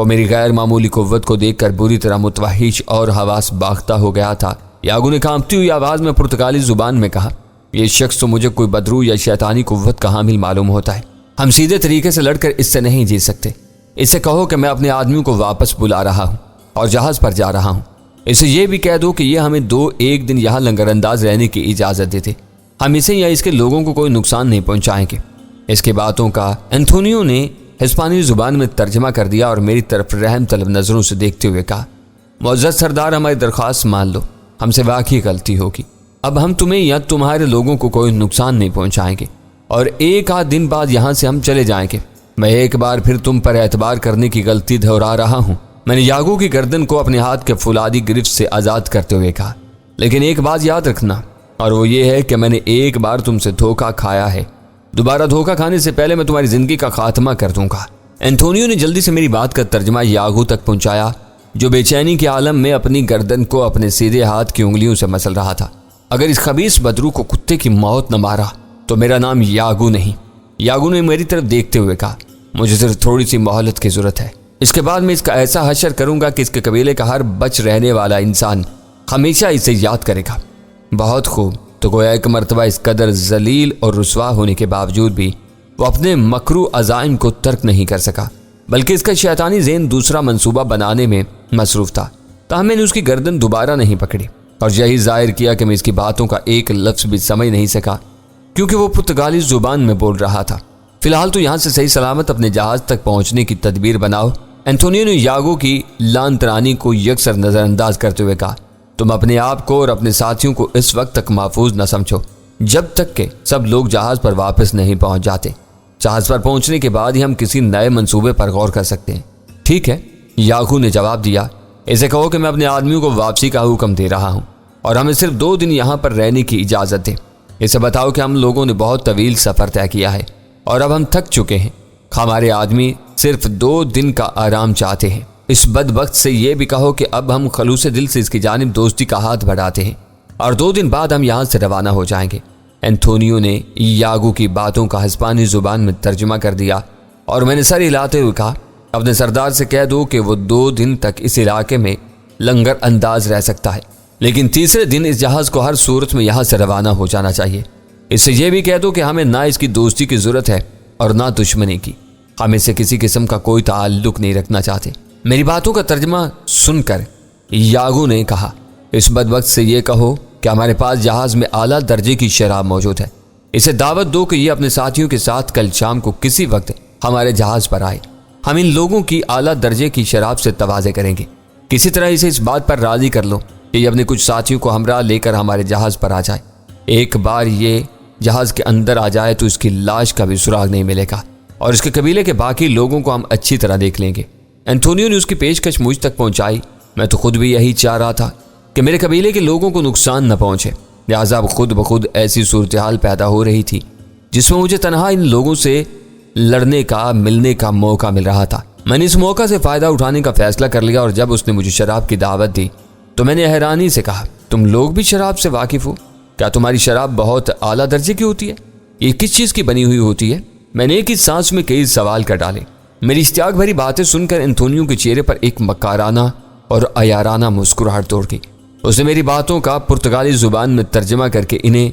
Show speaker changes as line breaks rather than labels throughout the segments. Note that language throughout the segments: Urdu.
وہ میری غیر معمولی قوت کو دیکھ کر بری طرح متوحش اور حواس باختہ ہو گیا تھا۔ یاگو نے کانپتی ہوئی آواز میں پرتگالی زبان میں کہا، یہ شخص تو مجھے کوئی بدرو یا شیطانی قوت کا حامل معلوم ہوتا ہے۔ ہم سیدھے طریقے سے لڑ کر اس سے نہیں جیت سکتے۔ اسے کہو کہ میں اپنے آدمیوں کو واپس بلا رہا ہوں اور جہاز پر جا رہا ہوں۔ اسے یہ بھی کہہ دو کہ یہ ہمیں 2-1 دن یہاں لنگر انداز رہنے کی اجازت دیتے، ہم اسے یا اس کے لوگوں کو کوئی نقصان نہیں پہنچائیں گے۔ اس کی باتوں کا انتونیو نے ہسپانوی زبان میں ترجمہ کر دیا اور میری طرف رحم طلب نظروں سے دیکھتے ہوئے کہا، معزز سردار، ہماری درخواست مان لو، ہم سے واقعی غلطی ہوگی۔ اب ہم تمہیں یا تمہارے لوگوں کو کوئی نقصان نہیں پہنچائیں گے اور 1-8 دن بعد یہاں سے ہم چلے جائیں گے۔ میں ایک بار پھر تم پر اعتبار کرنے کی غلطی دہرا رہا ہوں۔ میں نے یاگو کی گردن کو اپنے ہاتھ کے فولادی گرفت سے آزاد کرتے ہوئے کہا، لیکن ایک بات یاد رکھنا، اور وہ یہ ہے کہ میں نے ایک بار تم سے دھوکہ کھایا ہے، دوبارہ دھوکہ کھانے سے پہلے میں تمہاری زندگی کا خاتمہ کر دوں گا۔ انتونیو نے جلدی سے میری بات کا ترجمہ یاگو تک پہنچایا، جو بے چینی کے عالم میں اپنی گردن کو اپنے سیدھے ہاتھ کی انگلیوں سے مسل رہا تھا۔ اگر اس خبیث بدرو کو کتے کی موت نہ مارا تو میرا نام یاگو نہیں۔ یاگو نے میری طرف دیکھتے ہوئے کہا، مجھے صرف تھوڑی سی مہلت کی ضرورت ہے، اس کے بعد میں اس کا ایسا حشر کروں گا کہ اس کے قبیلے کا ہر بچ رہنے والا انسان ہمیشہ اسے یاد کرے گا۔ بہت خوب، تو گویا ایک مرتبہ اس قدر ذلیل اور رسوا ہونے کے باوجود بھی وہ اپنے مکرو عزائم کو ترک نہیں کر سکا، بلکہ اس کا شیطانی ذہن دوسرا منصوبہ بنانے میں مصروف تھا۔ تاہم میں نے اس کی گردن دوبارہ نہیں پکڑی اور یہی ظاہر کیا کہ میں اس کی باتوں کا ایک لفظ بھی سمجھ نہیں سکا، کیونکہ وہ پرتگالی زبان میں بول رہا تھا۔ فی الحال تو یہاں سے صحیح سلامت اپنے جہاز تک پہنچنے کی تدبیر بناؤ۔ انتونیو نے یاگو کی لان ترانی کو یکسر نظر انداز کرتے ہوئے کہا، تم اپنے آپ کو اور اپنے ساتھیوں کو اس وقت تک محفوظ نہ سمجھو جب تک کہ سب لوگ جہاز پر واپس نہیں پہنچ جاتے۔ جہاز پر پہنچنے کے بعد ہی ہم کسی نئے منصوبے پر غور کر سکتے ہیں۔ ٹھیک ہے، یاگو نے جواب دیا، اسے کہو کہ میں اپنے آدمیوں کو واپسی کا حکم دے رہا ہوں اور ہمیں صرف 2 دن یہاں پر رہنے کی اجازت دے۔ اسے بتاؤ کہ ہم لوگوں نے بہت طویل سفر طے کیا ہے اور اب ہم تھک چکے ہیں۔ ہمارے آدمی صرف 2 دن کا آرام چاہتے ہیں۔ اس بدبخت سے یہ بھی کہو کہ اب ہم خلوص دل سے اس کی جانب دوستی کا ہاتھ بڑھاتے ہیں اور 2 دن بعد ہم یہاں سے روانہ ہو جائیں گے۔ انتونیو نے یاگو کی باتوں کا ہسپانوی زبان میں ترجمہ کر دیا اور میں نے سر ہلاتے ہوئے کہا، اپنے سردار سے کہہ دو کہ وہ 2 دن تک اس علاقے میں لنگر انداز رہ سکتا ہے، لیکن تیسرے دن اس جہاز کو ہر صورت میں یہاں سے روانہ ہو جانا چاہیے۔ اس سے یہ بھی کہہ دو کہ ہمیں نہ اس کی دوستی کی ضرورت ہے اور نہ دشمنی کی، ہم اس سے کسی قسم کا کوئی تعلق نہیں رکھنا چاہتے۔ میری باتوں کا ترجمہ سن کر یاگو نے کہا، اس بدبخت سے یہ کہو کہ ہمارے پاس جہاز میں اعلیٰ درجے کی شراب موجود ہے، اسے دعوت دو کہ یہ اپنے ساتھیوں کے ساتھ کل شام کو کسی وقت ہمارے جہاز پر آئے۔ ہم ان لوگوں کی اعلیٰ درجے کی شراب سے تواضع کریں گے۔ کسی طرح اسے اس بات پر راضی کر لو کہ یہ اپنے کچھ ساتھیوں کو ہمراہ لے کر ہمارے جہاز پر آ جائے۔ ایک بار یہ جہاز کے اندر آ جائے تو اس کی لاش کا بھی سراغ نہیں ملے گا اور اس کے قبیلے کے باقی لوگوں کو ہم اچھی طرح دیکھ لیں گے۔ انتونیو نے اس کی پیشکش مجھ تک پہنچائی۔ میں تو خود بھی یہی چاہ رہا تھا کہ میرے قبیلے کے لوگوں کو نقصان نہ پہنچے، لہٰذا اب خود بخود ایسی صورتحال پیدا ہو رہی تھی جس میں مجھے تنہا ان لوگوں سے لڑنے کا ملنے کا موقع مل رہا تھا۔ میں نے اس موقع سے فائدہ اٹھانے کا فیصلہ کر لیا اور جب اس نے مجھے شراب کی دعوت دی تو میں نے حیرانی سے کہا، تم لوگ بھی شراب سے واقف ہو؟ کیا تمہاری شراب بہت اعلیٰ درجے کی ہوتی ہے؟ یہ کس چیز کی بنی ہوئی ہوتی ہے؟ میں نے ایک ہی سانس میں کئی سوال کر ڈالے۔ میری اشتیاق بھری باتیں سن کر انتونیو کے چہرے پر ایک مکارانہ اور عیارانہ مسکراہٹ توڑ گئی۔ اس نے میری باتوں کا پرتگالی زبان میں ترجمہ کر کے انہیں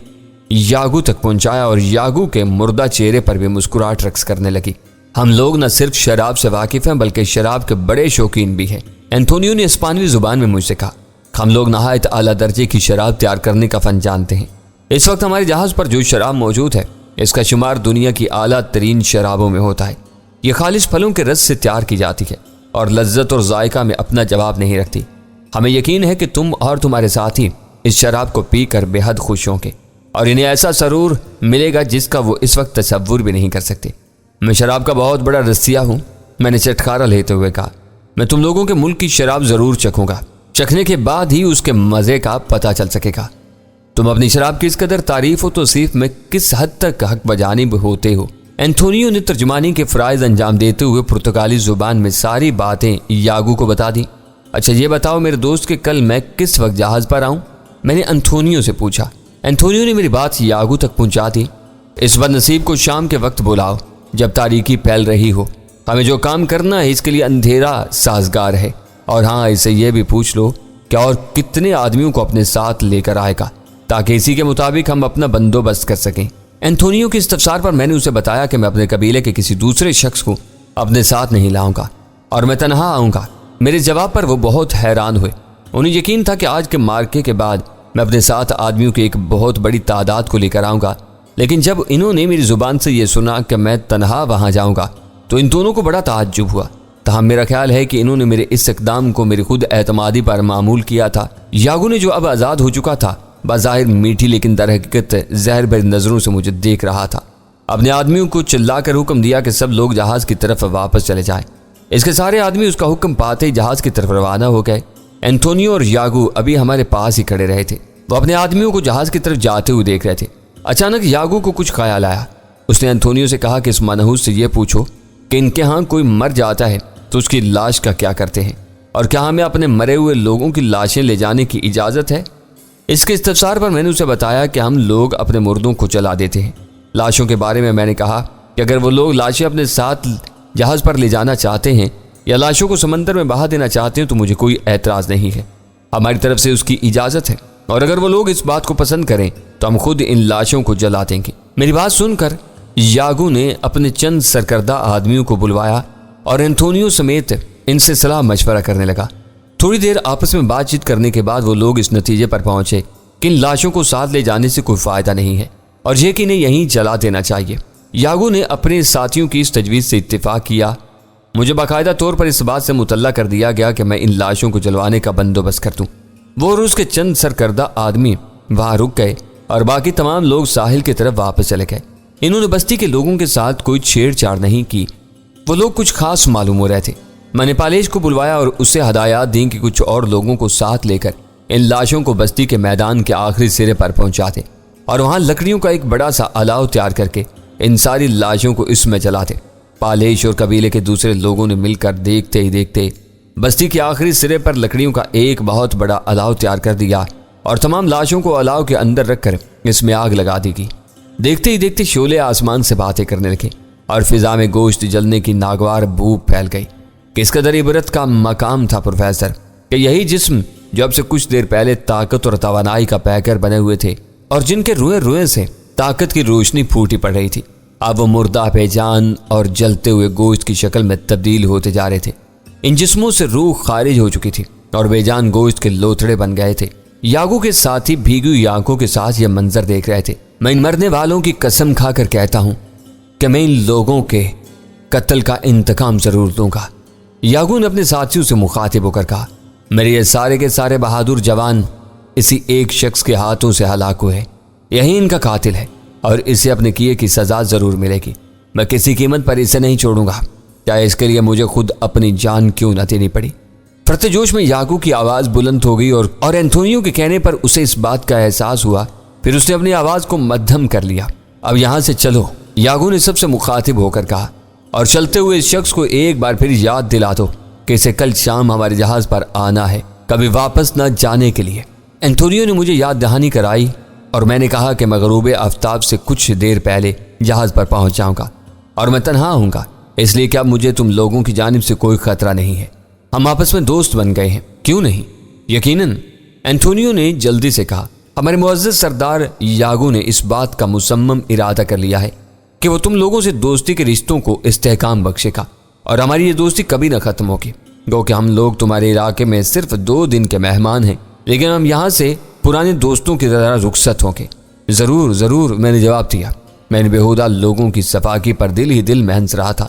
یاگو تک پہنچایا اور یاگو کے مردہ چہرے پر بھی مسکراہٹ رقص کرنے لگی۔ ہم لوگ نہ صرف شراب سے واقف ہیں بلکہ شراب کے بڑے شوقین بھی ہیں، انتونیو نے اسپانوی زبان میں مجھ سے کہا۔ ہم لوگ نہایت اعلیٰ درجے کی شراب تیار کرنے کا فن جانتے ہیں۔ اس وقت ہمارے جہاز پر جو شراب موجود ہے اس کا شمار دنیا کی اعلیٰ ترین شرابوں میں ہوتا ہے۔ یہ خالص پھلوں کے رس سے تیار کی جاتی ہے اور لذت اور ذائقہ میں اپنا جواب نہیں رکھتی۔ ہمیں یقین ہے کہ تم اور تمہارے ساتھی اس شراب کو پی کر بے حد خوش ہوں گے اور انہیں ایسا سرور ملے گا جس کا وہ اس وقت تصور بھی نہیں کر سکتے۔ میں شراب کا بہت بڑا رسیا ہوں، میں نے چٹکارا لیتے ہوئے کہا۔ میں تم لوگوں کے ملک کی شراب ضرور چکھوں گا، چکھنے کے بعد ہی اس کے مزے کا پتہ چل سکے گا۔ تم اپنی شراب کی اس قدر تعریف و توصیف میں کس حد تک حق بجانب ہوتے ہو؟ انتونیو نے ترجمانی کے فرائض انجام دیتے ہوئے پرتگالی زبان میں ساری باتیں یاگو کو بتا دی۔ اچھا یہ بتاؤ میرے دوست کہ کل میں کس وقت جہاز پر آؤں؟ میں نے انتونیو سے پوچھا۔ انتونیو نے میری بات یاگو تک پہنچا دی۔ اس بد نصیب کو شام کے وقت بلاؤ جب تاریکی پھیل رہی ہو ہمیں جو کام کرنا ہے اس کے لیے اندھیرا سازگار ہے، اور ہاں اسے یہ بھی پوچھ لو کہ اور کتنے آدمیوں کو اپنے ساتھ لے کر آئے گا تاکہ اسی کے مطابق ہم اپنا بندوبست کر سکیں۔ اینتھونیو کے استفسار پر میں نے اسے بتایا کہ میں اپنے قبیلے کے کسی دوسرے شخص کو اپنے ساتھ نہیں لاؤں گا اور میں تنہا آؤں گا۔ میرے جواب پر وہ بہت حیران ہوئے۔ انہیں یقین تھا کہ آج کے مارکے کے بعد میں اپنے ساتھ آدمیوں کی ایک بہت بڑی تعداد کو لے کر آؤں گا، لیکن جب انہوں نے میری زبان سے یہ سنا کہ میں تنہا وہاں جاؤں گا تو ان دونوں کو بڑا تعجب ہوا۔ تاہم میرا خیال ہے کہ انہوں نے میرے اس اقدام کو میری خود اعتمادی پر معمول کیا تھا۔ یاگو نے جو اب آزاد ہو چکا تھا بظاہر میٹھی لیکن در حقیقت زہر بھری نظروں سے مجھے دیکھ رہا تھا، اپنے آدمیوں کو چلا کر حکم دیا کہ سب لوگ جہاز کی طرف واپس چلے جائیں۔ اس کے سارے آدمی اس کا حکم پاتے ہی جہاز کی طرف روانہ ہو گئے۔ اینتھونیو اور یاگو ابھی ہمارے پاس ہی کھڑے رہے تھے، وہ اپنے آدمیوں کو جہاز کی طرف جاتے ہوئے دیکھ رہے تھے۔ اچانک یاگو کو کچھ خیال آیا۔ اس نے اینتھونیو سے کہا کہ اس منحوس سے یہ پوچھو کہ ان کے ہاں کوئی مر جاتا ہے تو اس کی لاش کا کیا کرتے ہیں، اور کیا ہمیں اپنے مرے ہوئے لوگوں کی لاشیں لے جانے کی اجازت ہے؟ اس کے استفسار پر میں نے اسے بتایا کہ ہم لوگ اپنے مردوں کو جلا دیتے ہیں۔ لاشوں کے بارے میں نے کہا کہ اگر وہ لوگ لاشیں اپنے ساتھ جہاز پر لے جانا چاہتے ہیں یا لاشوں کو سمندر میں بہا دینا چاہتے ہیں تو مجھے کوئی اعتراض نہیں ہے، ہماری طرف سے اس کی اجازت ہے، اور اگر وہ لوگ اس بات کو پسند کریں تو ہم خود ان لاشوں کو جلا دیں گے۔ میری بات سن کر یاگو نے اپنے چند سرکردہ آدمیوں کو بلوایا اور اینتھونیو سمیت ان سے صلاح مشورہ کرنے لگا۔ تھوڑی دیر آپس میں بات چیت کرنے کے بعد وہ لوگ اس نتیجے پر پہنچے کہ ان لاشوں کو ساتھ لے جانے سے کوئی فائدہ نہیں ہے اور یہ کہ انہیں یہیں جلا دینا چاہیے۔ یاگو نے اپنے ساتھیوں کی اس تجویز سے اتفاق کیا۔ مجھے باقاعدہ طور پر اس بات سے مطلع کر دیا گیا کہ میں ان لاشوں کو جلوانے کا بندوبست کر دوں۔ وہ اور اس کے چند سرکردہ آدمی وہاں رک گئے اور باقی تمام لوگ ساحل کی طرف واپس چلے گئے۔ انہوں نے بستی کے لوگوں کے ساتھ کوئی چھیڑ چھاڑ نہیں کی، وہ لوگ کچھ خاص معلوم ہو رہے تھے۔ میں نے پالیش کو بلوایا اور اسے ہدایات دیں کہ کچھ اور لوگوں کو ساتھ لے کر ان لاشوں کو بستی کے میدان کے آخری سرے پر پہنچا دے اور وہاں لکڑیوں کا ایک بڑا سا الاؤ تیار کر کے ان ساری لاشوں کو اس میں جلا دے۔ پالیش اور قبیلے کے دوسرے لوگوں نے مل کر دیکھتے ہی دیکھتے بستی کے آخری سرے پر لکڑیوں کا ایک بہت بڑا الاؤ تیار کر دیا اور تمام لاشوں کو الاؤ کے اندر رکھ کر اس میں آگ لگا دی گئی۔ دیکھتے ہی دیکھتے شعلے آسمان سے باتیں کرنے لگے اور فضا میں گوشت جلنے کی ناگوار بو پھیل گئی۔ کس قدر عبرت کا مقام تھا پروفیسر کہ یہی جسم جو اب سے کچھ دیر پہلے طاقت اور توانائی کا پیکر بنے ہوئے تھے اور جن کے روئے روئے سے طاقت کی روشنی پھوٹی پڑ رہی تھی، اب وہ مردہ بے جان اور جلتے ہوئے گوشت کی شکل میں تبدیل ہوتے جا رہے تھے۔ ان جسموں سے روح خارج ہو چکی تھی اور بے جان گوشت کے لوتھڑے بن گئے تھے۔ یاگو کے ساتھی بھیگی ہوئی آنکھوں کے ساتھ یہ منظر دیکھ رہے تھے۔ میں ان مرنے والوں کی قسم کھا کر کہتا ہوں کہ میں ان لوگوں کے قتل کا انتقام ضرور دوں گا۔ یاگو نے اپنے ساتھیوں سے مخاطب ہو کر کہا، میرے یہ سارے کے سارے بہادر جوان اسی ایک شخص کے ہاتھوں سے ہلاک ہوئے، یہی ان کا قاتل ہے اور اسے اپنے کیے کی سزا ضرور ملے گی۔ میں کسی قیمت پر اسے نہیں چھوڑوں گا، چاہے اس کے لیے مجھے خود اپنی جان کیوں نہ دینی پڑی۔ فرتے جوش میں یاگو کی آواز بلند ہو گئی اور اینتھونیو کے کہنے پر اسے اس بات کا احساس ہوا، پھر اس نے اپنی آواز کو مدھم کر لیا۔ اب یہاں سے چلو، یاگو نے سب سے مخاطب ہو کر کہا، اور چلتے ہوئے اس شخص کو ایک بار پھر یاد دلا دو کہ اسے کل شام ہمارے جہاز پر آنا ہے، کبھی واپس نہ جانے کے لیے۔ اینتھونیو نے مجھے یاد دہانی کرائی اور میں نے کہا کہ میں غروب آفتاب سے کچھ دیر پہلے جہاز پر پہنچ جاؤں گا اور میں تنہا ہوں گا، اس لیے کہ اب مجھے تم لوگوں کی جانب سے کوئی خطرہ نہیں ہے۔ ہم آپس میں دوست بن گئے ہیں، کیوں نہیں؟ یقیناً، اینتھونیو نے جلدی سے کہا۔ ہمارے معزز سردار یاگو نے اس بات کا مصمم ارادہ کر لیا ہے کہ وہ تم لوگوں سے دوستی کے رشتوں کو استحکام بخشے گا اور ہماری یہ دوستی کبھی نہ ختم ہوگی۔ گو کہ ہم لوگ تمہارے علاقے میں صرف 2 دن کے مہمان ہیں، لیکن ہم یہاں سے پرانے دوستوں کی طرح رخصت ہوں گے۔ ضرور ضرور، میں نے جواب دیا۔ میں نے بےہودہ لوگوں کی صفاقی پر دل ہی دل میں ہنس رہا تھا۔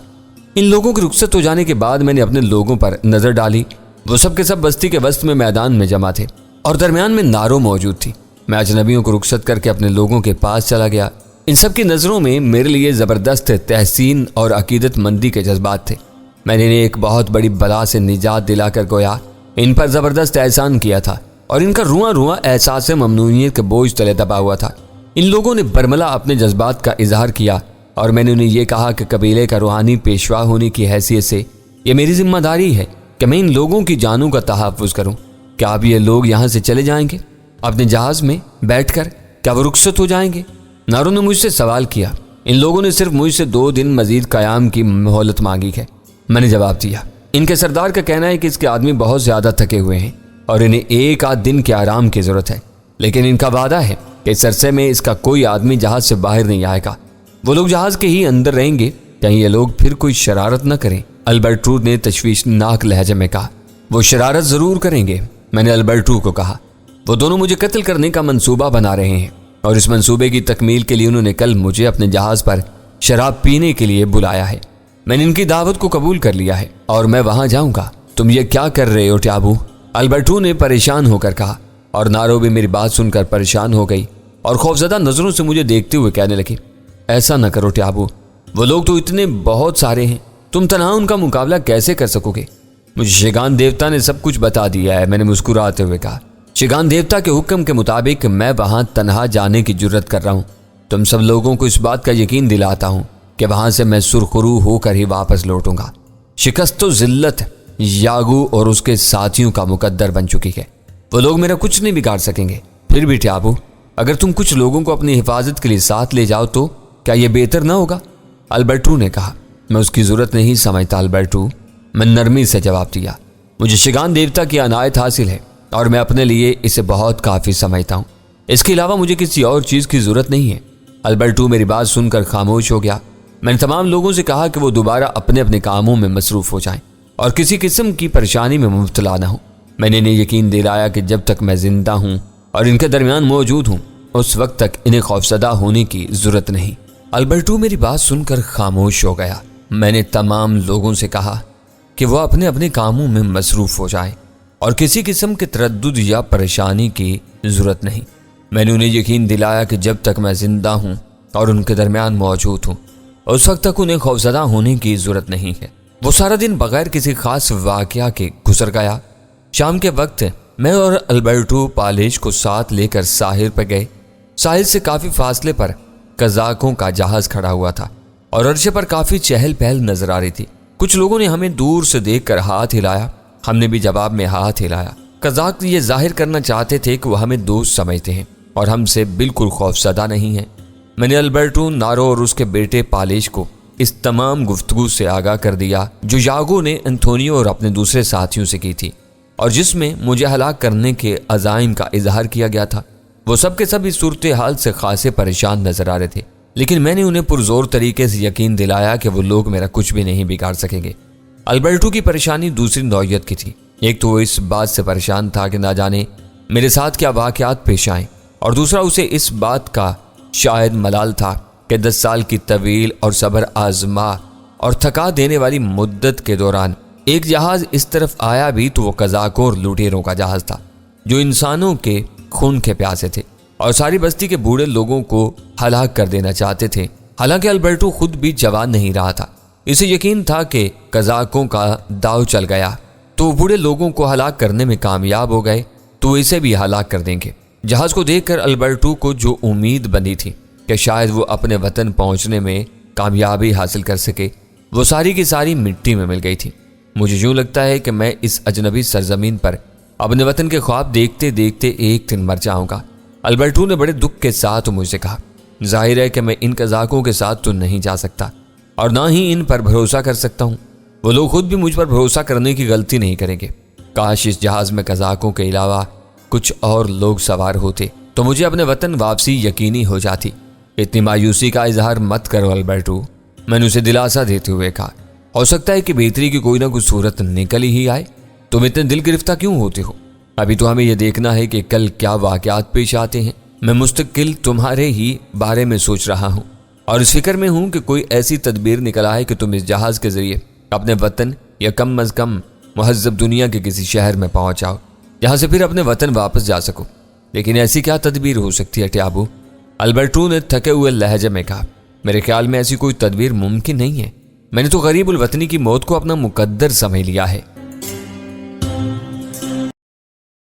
ان لوگوں کے رخصت ہو جانے کے بعد میں نے اپنے لوگوں پر نظر ڈالی۔ وہ سب کے سب بستی کے وسط میں میدان میں جمع تھے اور درمیان میں نارو موجود تھی۔ میں اجنبیوں کو رخصت کر کے اپنے لوگوں کے پاس چلا گیا۔ ان سب کی نظروں میں میرے لیے زبردست تحسین اور عقیدت مندی کے جذبات تھے۔ میں نے انہیں ایک بہت بڑی بلا سے نجات دلا کر گویا ان پر زبردست احسان کیا تھا اور ان کا رواں رواں احساس ممنونیت کے بوجھ تلے دبا ہوا تھا۔ ان لوگوں نے برملا اپنے جذبات کا اظہار کیا اور میں نے انہیں یہ کہا کہ قبیلے کا روحانی پیشوا ہونے کی حیثیت سے یہ میری ذمہ داری ہے کہ میں ان لوگوں کی جانوں کا تحفظ کروں۔ کیا اب یہ لوگ یہاں سے چلے جائیں گے اپنے جہاز میں بیٹھ کر؟ کیا وہ رخصت ہو جائیں گے؟ نارو نے مجھ سے سوال کیا۔ ان لوگوں نے صرف مجھ سے 2 دن مزید قیام کی مہلت مانگی ہے میں نے جواب دیا۔ ان کے سردار کا کہنا ہے کہ اس کے آدمی بہت زیادہ تھکے ہوئے ہیں اور انہیں ایک آدھ دن کے آرام کی ضرورت ہے، لیکن ان کا وعدہ ہے کہ اس عرصے میں اس کا کوئی آدمی جہاز سے باہر نہیں آئے گا۔ وہ لوگ جہاز کے ہی اندر رہیں گے، کہیں یہ لوگ پھر کوئی شرارت نہ کریں۔ البرٹو نے تشویشناک لہجے میں کہا۔ وہ شرارت ضرور کریں گے، میں نے البرٹو کو کہا۔ وہ دونوں مجھے قتل کرنے کا منصوبہ بنا رہے ہیں اور اس منصوبے کی تکمیل کے لیے انہوں نے کل مجھے اپنے جہاز پر شراب پینے کے لیے بلایا ہے۔ میں نے ان کی دعوت کو قبول کر لیا ہے اور میں وہاں جاؤں گا۔ تم یہ کیا کر رہے ہو ٹیابو؟ البرٹو نے پریشان ہو کر کہا، اور نارو بھی میری بات سن کر پریشان ہو گئی اور خوفزدہ نظروں سے مجھے دیکھتے ہوئے کہنے لگی، ایسا نہ کرو ٹیابو، وہ لوگ تو اتنے بہت سارے ہیں، تم تنہا ان کا مقابلہ کیسے کر سکو گے؟ مجھے شگان دیوتا نے سب کچھ بتا دیا ہے، میں نے مسکراتے ہوئے کہا۔ شگان دیوتا کے حکم کے مطابق میں وہاں تنہا جانے کی جرت کر رہا ہوں۔ تم سب لوگوں کو اس بات کا یقین دلاتا ہوں کہ وہاں سے میں سرخرو ہو کر ہی واپس لوٹوں گا۔ شکست و ذلت یاگو اور اس کے ساتھیوں کا مقدر بن چکی ہے، وہ لوگ میرا کچھ نہیں بگاڑ سکیں گے۔ پھر بھی ٹیابو، اگر تم کچھ لوگوں کو اپنی حفاظت کے لیے ساتھ لے جاؤ تو کیا یہ بہتر نہ ہوگا؟ البرٹو نے کہا۔ میں اس کی ضرورت نہیں سمجھتا البرٹو، میں نرمی سے جواب دیا۔ مجھے شگان دیوتا کی عنایت حاصل ہے اور میں اپنے لیے اسے بہت کافی سمجھتا ہوں، اس کے علاوہ مجھے کسی اور چیز کی ضرورت نہیں ہے۔ البرٹو میری بات سن کر خاموش ہو گیا۔ میں نے تمام لوگوں سے کہا کہ وہ دوبارہ اپنے اپنے کاموں میں مصروف ہو جائیں اور کسی قسم کی پریشانی میں مبتلا نہ ہوں۔ میں نے انہیں یقین دلایا کہ جب تک میں زندہ ہوں اور ان کے درمیان موجود ہوں اس وقت تک انہیں خوفزدہ ہونے کی ضرورت نہیں۔ البرٹو میری بات سن کر خاموش ہو گیا۔ میں نے تمام لوگوں سے کہا کہ وہ اپنے اپنے کاموں میں مصروف ہو جائیں اور کسی قسم کے تردد یا پریشانی کی ضرورت نہیں۔ میں نے انہیں یقین دلایا کہ جب تک میں زندہ ہوں اور ان کے درمیان موجود ہوں اس وقت تک انہیں خوفزدہ ہونے کی ضرورت نہیں ہے۔ وہ سارا دن بغیر کسی خاص واقعہ کے گزر گیا۔ شام کے وقت میں اور البرٹو پالش کو ساتھ لے کر ساحل پر گئے۔ ساحل سے کافی فاصلے پر قزاقوں کا جہاز کھڑا ہوا تھا اور عرصے پر کافی چہل پہل نظر آ رہی تھی۔ کچھ لوگوں نے ہمیں دور سے دیکھ کر ہاتھ ہلایا، ہم نے بھی جواب میں ہاتھ ہلایا۔ قزاق یہ ظاہر کرنا چاہتے تھے کہ وہ ہمیں دوست سمجھتے ہیں اور ہم سے بالکل خوفزدہ نہیں ہیں۔ میں نے البرٹو، نارو اور اس کے بیٹے پالش کو اس تمام گفتگو سے آگاہ کر دیا جو یاگو نے انتونیو اور اپنے دوسرے ساتھیوں سے کی تھی اور جس میں مجھے ہلاک کرنے کے عزائم کا اظہار کیا گیا تھا۔ وہ سب کے سب اس صورتحال سے خاصے پریشان نظر آ رہے تھے، لیکن میں نے انہیں پرزور طریقے سے یقین دلایا کہ وہ لوگ میرا کچھ بھی نہیں بگاڑ سکیں گے۔ البرٹو کی پریشانی دوسری نوعیت کی تھی۔ ایک تو وہ اس بات سے پریشان تھا کہ نہ جانے میرے ساتھ کیا واقعات پیش آئیں، اور دوسرا اسے اس بات کا شاید ملال تھا کہ 10 سال کی طویل اور صبر آزما اور تھکا دینے والی مدت کے دوران ایک جہاز اس طرف آیا بھی تو وہ قزاقوں اور لوٹیروں کا جہاز تھا جو انسانوں کے خون کے پیاسے تھے اور ساری بستی کے بوڑھے لوگوں کو ہلاک کر دینا چاہتے تھے۔ حالانکہ البرٹو خود بھی جوان نہیں رہا تھا، اسے یقین تھا کہ قزاقوں کا داؤ چل گیا تو وہ بوڑھے لوگوں کو ہلاک کرنے میں کامیاب ہو گئے تو اسے بھی ہلاک کر دیں گے۔ جہاز کو دیکھ کر البرٹو کو جو امید بنی تھی کہ شاید وہ اپنے وطن پہنچنے میں کامیابی حاصل کر سکے، وہ ساری کی ساری مٹی میں مل گئی تھی۔ مجھے یوں لگتا ہے کہ میں اس اجنبی سرزمین پر اپنے وطن کے خواب دیکھتے دیکھتے ایک دن مر جاؤں گا۔ البرٹو نے بڑے دکھ کے ساتھ مجھ سے کہا، ظاہر ہے کہ میں ان قزاقوں کے ساتھ تو نہیں جا سکتا اور نہ ہی ان پر بھروسہ کر سکتا ہوں۔ وہ لوگ خود بھی مجھ پر بھروسہ کرنے کی غلطی نہیں کریں گے۔ کاش اس جہاز میں قزاقوں کے علاوہ کچھ اور لوگ سوار ہوتے تو مجھے اپنے وطن واپسی یقینی ہو جاتی۔ اتنی مایوسی کا اظہار مت کرو البرٹو، میں نے اسے دلاسا دیتے ہوئے کہا۔ ہو سکتا ہے کہ بہتری کی کوئی نہ کوئی صورت نکل ہی آئے، تم اتنے دل گرفتہ کیوں ہوتے ہو؟ ابھی تو ہمیں یہ دیکھنا ہے کہ کل کیا واقعات پیش آتے ہیں۔ میں مستقل تمہارے ہی بارے میں سوچ رہا ہوں اور اس فکر میں ہوں کہ کوئی ایسی تدبیر نکل آئے کہ تم اس جہاز کے ذریعے اپنے وطن یا کم از کم مہذب دنیا کے کسی شہر میں پہنچ جاؤ جہاں سے پھر اپنے وطن واپس جا سکو۔ لیکن ایسی کیا تدبیر ہو سکتی ہے ٹیابو؟ البرٹو نے تھکے ہوئے لہجے میں کہا، میرے خیال میں ایسی کوئی تدبیر ممکن نہیں ہے۔ میں نے تو غریب الوطنی کی موت کو اپنا مقدر سمجھ لیا ہے۔